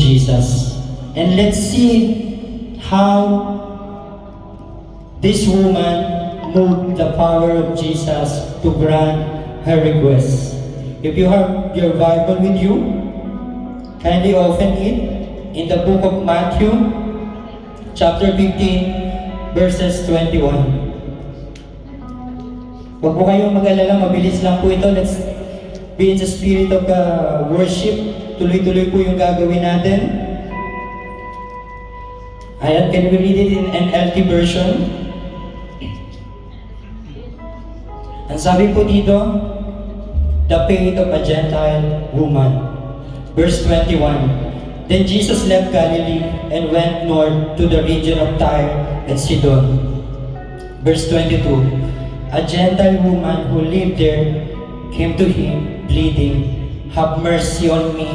Jesus. And let's see how this woman moved the power of Jesus to grant her request. If you have your Bible with you, kindly open it in the book of Matthew, chapter 15, verses 21. Huwag po kayong mag-alala, mabilis lang po ito. Let's be in the spirit of worship. Tuloy-tuloy po yung gagawin natin. Ayan, can we read it in NLT version? Ang sabi po dito, the faith of a Gentile woman. Verse 21, Then Jesus left Galilee and went north to the region of Tyre and Sidon. Verse 22, A Gentile woman who lived there came to him, pleading, Have mercy on me,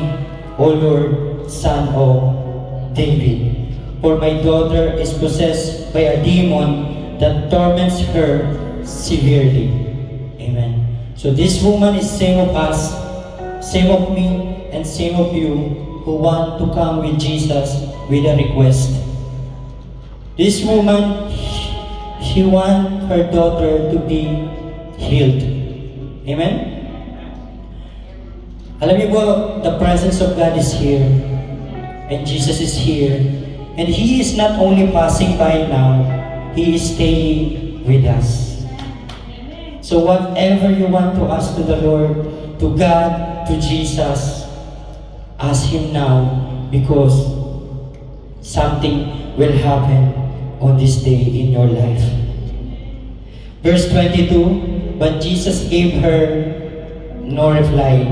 O Lord, Son of David. For my daughter is possessed by a demon that torments her severely. Amen. So this woman is same of us, same of me, and same of you who want to come with Jesus with a request. This woman, she wants her daughter to be healed. Amen? Alam niyo po, the presence of God is here. And Jesus is here. And He is not only passing by now, He is staying with us. So whatever you want to ask to the Lord, to God, to Jesus, ask Him now, because something will happen on this day in your life. Verse 22, But Jesus gave her no reply,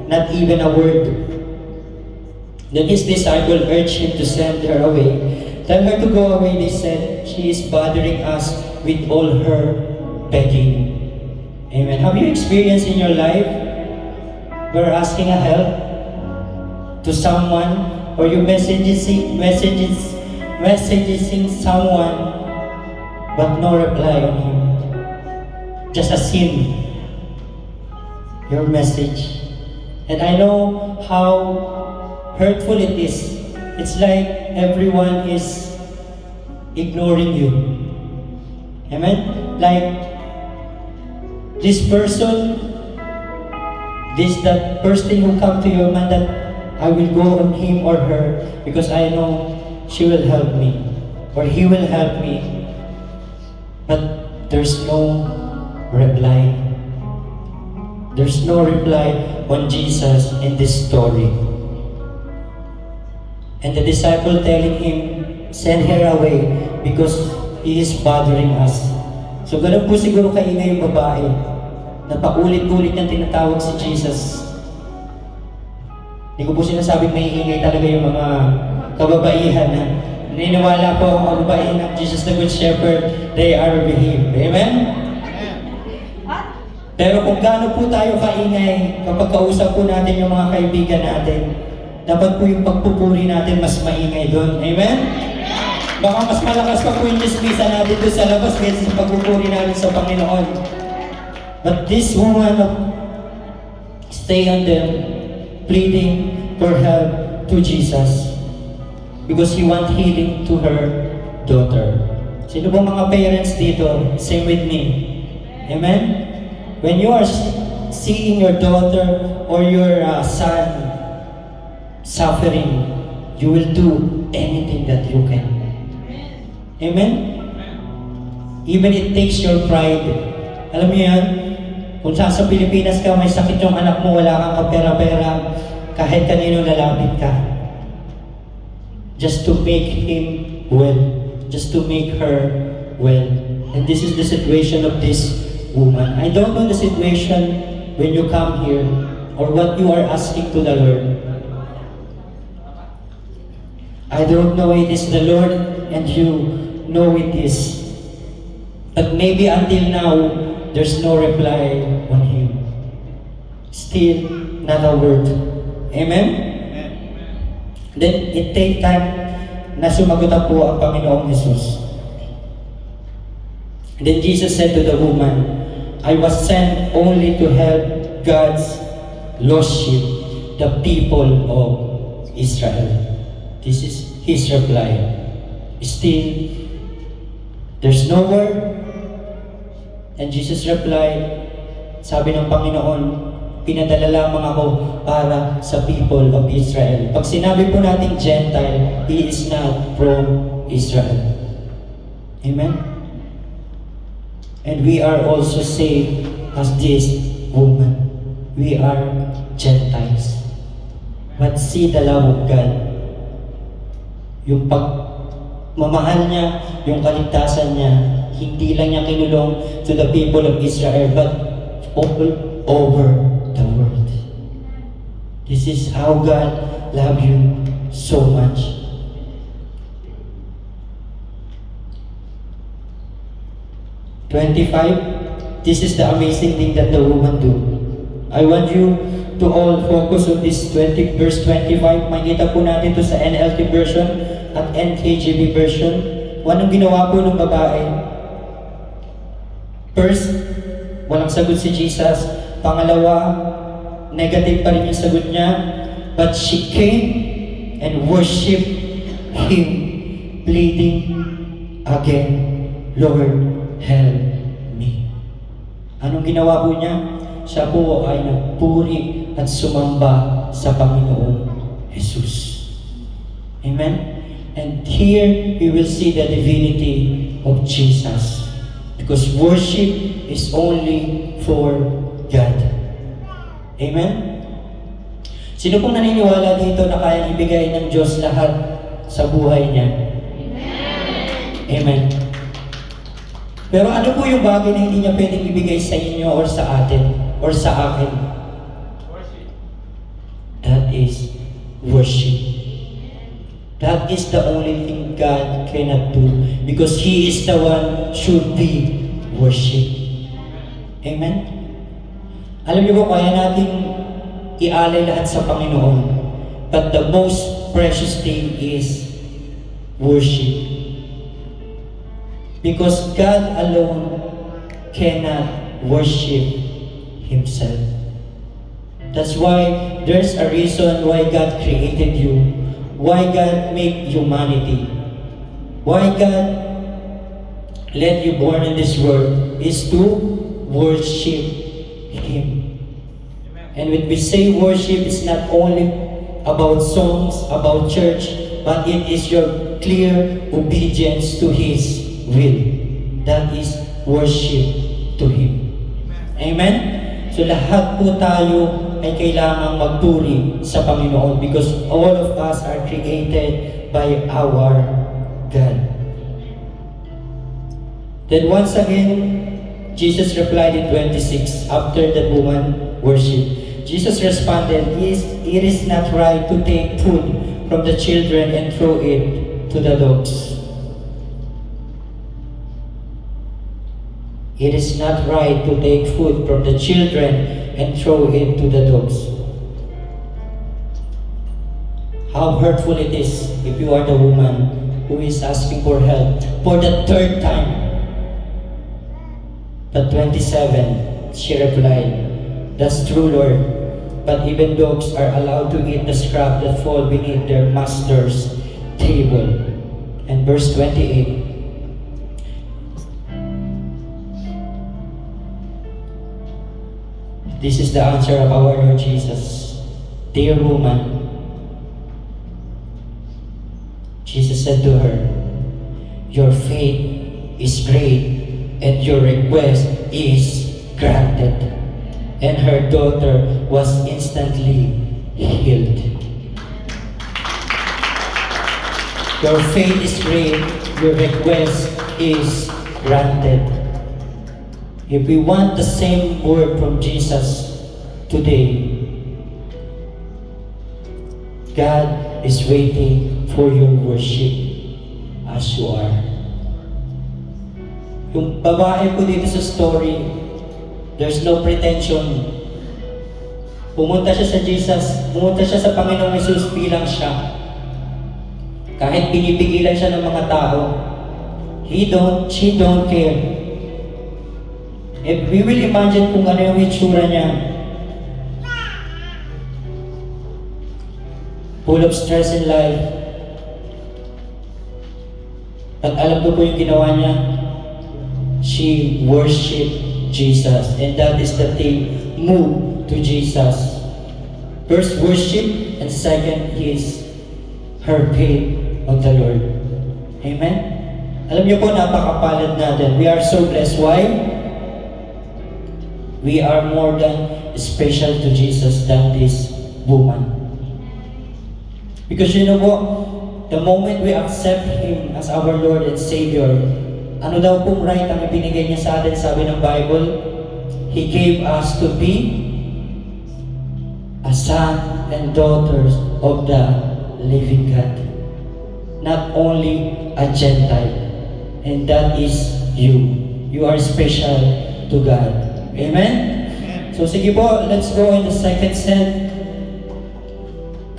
not even a word. Then His disciples urged Him to send her away. Tell her to go away, they said. She is bothering us with all her begging. Amen. Have you experienced in your life where asking a help to someone, or you messaging someone but no reply on him? Just a sin your message. And I know how hurtful it is. It's like everyone is ignoring you. Amen? Like this person, that person who come to your mind, that I will go on him or her because I know she will help me or he will help me. But there's no reply. There's no reply on Jesus in this story. And the disciple telling him, send her away because he is bothering us. So ganun po siguro kaingay yung babae na paulit-ulit niyang tinatawag si Jesus. Hindi ko po sinasabing may ingay talaga yung mga kababaihan na naniniwala po ang kababaihan ng Jesus the Good Shepherd, they are behaved. Amen? Pero kung gaano po tayo kaingay kapag kausap po natin yung mga kaibigan natin, dapat po yung pagpupuri natin mas maingay doon. Amen? Baka mas malakas pa po yung dismisa natin doon sa labas kaysa sa pagpupuri natin sa Panginoon. But this woman stay on them, pleading for help to Jesus because He want healing to her daughter. Sino bang mga parents dito? Same with me. Amen? When you are seeing your daughter or your son suffering, you will do anything that you can. Amen? Even it takes your pride. Alam mo yan? Kung saan sa Pilipinas ka, may sakit yung anak mo, wala kang kapera-pera, kahit kanino lalapit ka. Just to make him well. Just to make her well. And this is the situation of this woman. I don't know the situation when you come here or what you are asking to the Lord. I don't know it is the Lord and you know it is. But maybe until now, there's no reply on Him. Still, not a word. Amen? Then, it take time na sumagot na po ang Panginoong Jesus. Then Jesus said to the woman, I was sent only to help God's lost sheep, the people of Israel. This is his reply. Still, there's no word. And Jesus replied, sabi ng Panginoon, pinadala lamang ako para sa people of Israel. Pag sinabi po natin Gentile, he is not from Israel. Amen? And we are also saved as this woman. We are Gentiles. But see the love of God. Yung pagmamahal niya, yung kaligtasan niya, hindi lang niya kinulong to the people of Israel, but all over the world. This is how God loves you so much. This is the amazing thing that the woman do. I want you to all focus on this verse 25. Makikita po natin to sa NLT version at NKJV version. Anong ginawa po ng babae? First, walang sagot si Jesus. Pangalawa, negative pa rin yung sagot niya. But she came and worshiped Him, pleading again, Lord, help me. Anong ginawa po niya? Siya po ay nagpuri at sumamba sa Panginoong Jesus. Amen? And here we will see the divinity of Jesus. Because worship is only for God. Amen? Sino pong naniniwala dito na kayang ibigay ng Diyos lahat sa buhay niya? Amen? Amen. Pero ano po yung bagay na hindi niya pwedeng ibigay sa inyo or sa atin or sa akin? Worship. That is worship. That is the only thing God cannot do because He is the one should be worship. Amen? Alam niyo po, kaya nating ialay lahat sa Panginoon. But the most precious thing is worship. Because God alone cannot worship Himself. That's why there's a reason why God created you. Why God made humanity. Why God let you born in this world is to worship Him. And when we say worship, it's not only about songs, about church, but it is your clear obedience to His will. That is worship to Him. Amen? So lahat po tayo ay kailangang magpuri sa Panginoon because all of us are created by our God. Then once again, Jesus replied in 26 after the woman worshiped. Jesus responded, "It is not right to take food from the children and throw it to the dogs." It is not right to take food from the children and throw it to the dogs. How hurtful it is if you are the woman who is asking for help for the third time. But 27, she replied, "That's true, Lord, but even dogs are allowed to eat the scrap that fall beneath their master's table." And verse 28, this is the answer of our Lord Jesus. "Dear woman," Jesus said to her, "Your faith is great and your request is granted." And her daughter was instantly healed. Your faith is great, your request is granted. If we want the same word from Jesus today, God is waiting for your worship as you are. Yung babae po dito sa story, there's no pretension. Pumunta siya sa Jesus, pumunta siya sa Panginoong Jesus bilang siya. Kahit pinipigilan siya ng mga tao, she don't care. If we will imagine kung ano yung itsura niya, full of stress in life. At alam ko po yung ginawa niya. She worshiped Jesus. And that is the thing, move to Jesus. First, worship, and second is her faith of the Lord. Amen? Alam niyo po, napakapalad natin. We are so blessed. Why? We are more than special to Jesus than this woman. Because you know po, the moment we accept Him as our Lord and Savior, ano daw pong right ang ibinigay niya sa atin, sabi ng Bible? He gave us to be a son and daughters of the living God. Not only a Gentile. And that is you. You are special to God. Amen? So sige po, let's go in the second set.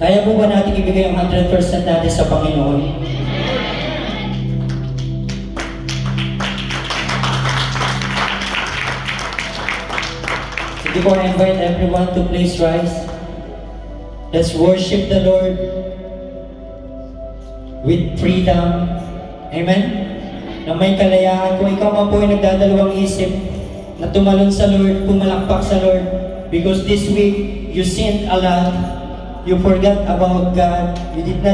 Kaya po ba natin ibigay ang 100% natin sa Panginoon? Sige po, I invite everyone to please rise. Let's worship the Lord with freedom. Amen? Na may kalayaan. Kung ikaw man po ay nagdadalawang isip na tumalon sa Lord, pumalakpak sa Lord, because this week, you sinned a lot. You forgot about God. You did not